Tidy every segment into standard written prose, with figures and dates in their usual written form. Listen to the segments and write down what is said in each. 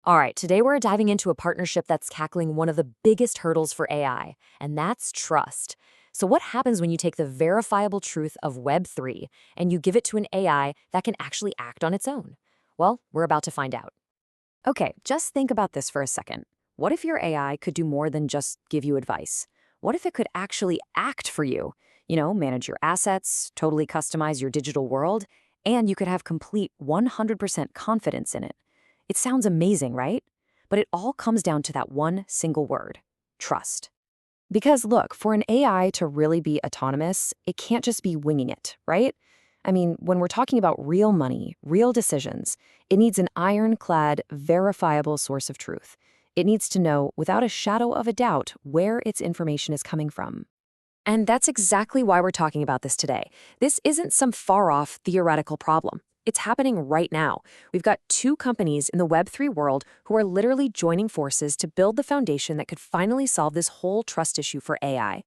All right, today we're diving into a partnership that's tackling one of the biggest hurdles for AI, and that's trust. So, what happens when you take the verifiable truth of Web3 and you give it to an AI that can actually act on its own? Well, we're about to find out. Okay, just think about this for a second. What if your AI could do more than just give you advice? What if it could actually act for you? Manage your assets, totally customize your digital world, and you could have complete 100% confidence in it. It sounds amazing, right? But it all comes down to that one single word: trust. Because look, for an AI to really be autonomous, it can't just be winging it, right? I mean, when we're talking about real money, real decisions, it needs an ironclad, verifiable source of truth. It needs to know, without a shadow of a doubt, where its information is coming from. And that's exactly why we're talking about this today. This isn't some far-off theoretical problem. It's happening right now. We've got two companies in the Web3 world who are literally joining forces to build the foundation that could finally solve this whole trust issue for AI.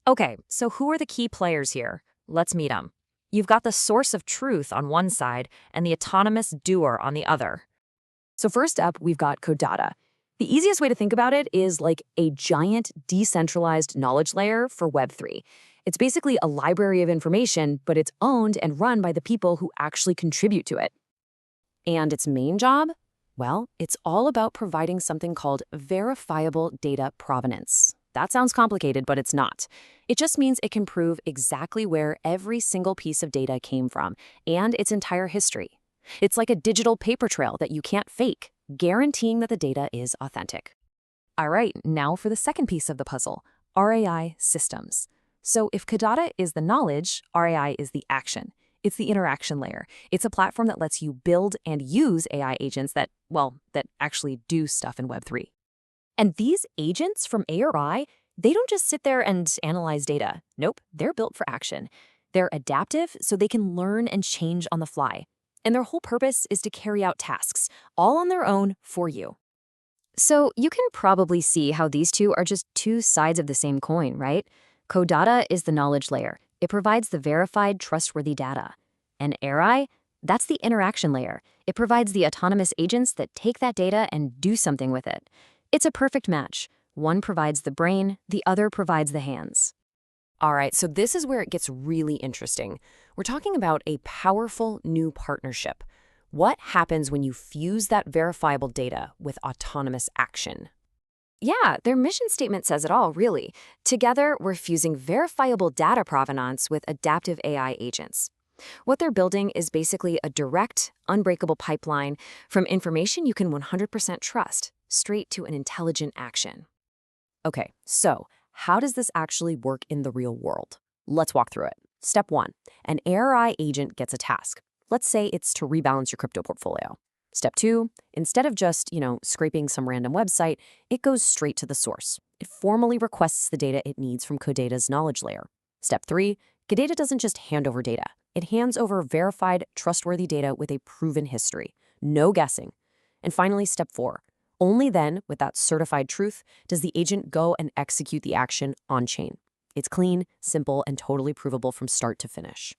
Okay, so who are the key players here? Let's meet them. You've got the source of truth on one side and the autonomous doer on the other. So first up, we've got Codatta. The easiest way to think about it is like a giant decentralized knowledge layer for Web3. It's basically a library of information, but it's owned and run by the people who actually contribute to it. And its main job? Well, it's all about providing something called verifiable data provenance. That sounds complicated, but it's not. It just means it can prove exactly where every single piece of data came from and its entire history. It's like a digital paper trail that you can't fake, guaranteeing that the data is authentic. All right, now for the second piece of the puzzle: ARAI systems. So if Codatta is the knowledge, ARAI is the action. It's the interaction layer. It's a platform that lets you build and use AI agents that actually do stuff in Web3. And these agents from ARI, they don't just sit there and analyze data. Nope, they're built for action. They're adaptive, so they can learn and change on the fly. And their whole purpose is to carry out tasks, all on their own for you. So you can probably see how these two are just two sides of the same coin, right? Codatta is the knowledge layer. It provides the verified, trustworthy data. And ARI, that's the interaction layer. It provides the autonomous agents that take that data and do something with it. It's a perfect match. One provides the brain, the other provides the hands. All right, so this is where it gets really interesting. We're talking about a powerful new partnership. What happens when you fuse that verifiable data with autonomous action? Yeah, their mission statement says it all, really. Together, we're fusing verifiable data provenance with adaptive AI agents. What they're building is basically a direct, unbreakable pipeline from information you can 100% trust, straight to an intelligent action. Okay, so how does this actually work in the real world? Let's walk through it. Step 1, an ARI agent gets a task. Let's say it's to rebalance your crypto portfolio. Step 2, instead of just, scraping some random website, it goes straight to the source. It formally requests the data it needs from Codatta's knowledge layer. Step 3, Codatta doesn't just hand over data. It hands over verified, trustworthy data with a proven history. No guessing. And finally, step 4, only then, with that certified truth, does the agent go and execute the action on-chain. It's clean, simple, and totally provable from start to finish.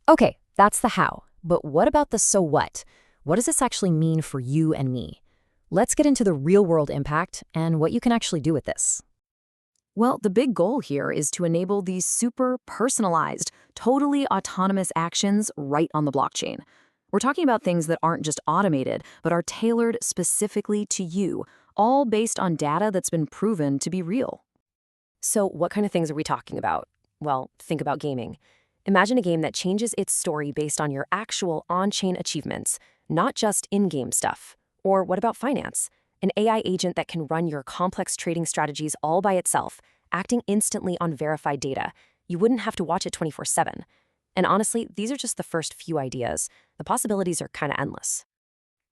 Okay, that's the how. But what about the so what? What does this actually mean for you and me? Let's get into the real-world impact and what you can actually do with this. Well, the big goal here is to enable these super personalized, totally autonomous actions right on the blockchain. We're talking about things that aren't just automated, but are tailored specifically to you, all based on data that's been proven to be real. So what kind of things are we talking about? Well, think about gaming. Imagine a game that changes its story based on your actual on-chain achievements, not just in-game stuff. Or what about finance? An AI agent that can run your complex trading strategies all by itself, acting instantly on verified data. You wouldn't have to watch it 24/7. And honestly, these are just the first few ideas. The possibilities are kind of endless.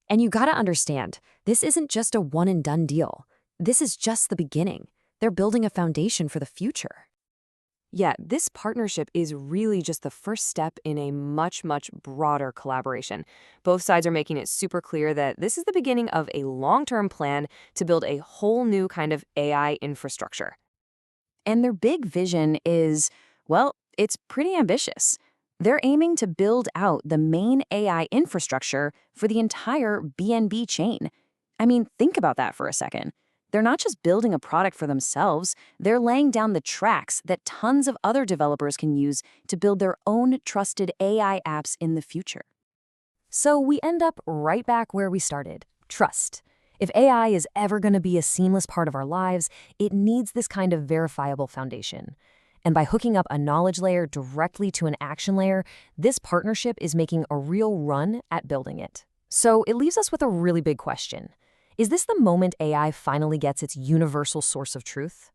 And you gotta understand, this isn't just a one-and-done deal. This is just the beginning. They're building a foundation for the future. Yet, this partnership is really just the first step in a much, much broader collaboration. Both sides are making it super clear that this is the beginning of a long-term plan to build a whole new kind of AI infrastructure. And their big vision is, well, it's pretty ambitious. They're aiming to build out the main AI infrastructure for the entire BNB chain. I mean, think about that for a second. They're not just building a product for themselves, they're laying down the tracks that tons of other developers can use to build their own trusted AI apps in the future. So we end up right back where we started, trust. If AI is ever going to be a seamless part of our lives, it needs this kind of verifiable foundation. And by hooking up a knowledge layer directly to an action layer, this partnership is making a real run at building it. So it leaves us with a really big question. Is this the moment AI finally gets its universal source of truth?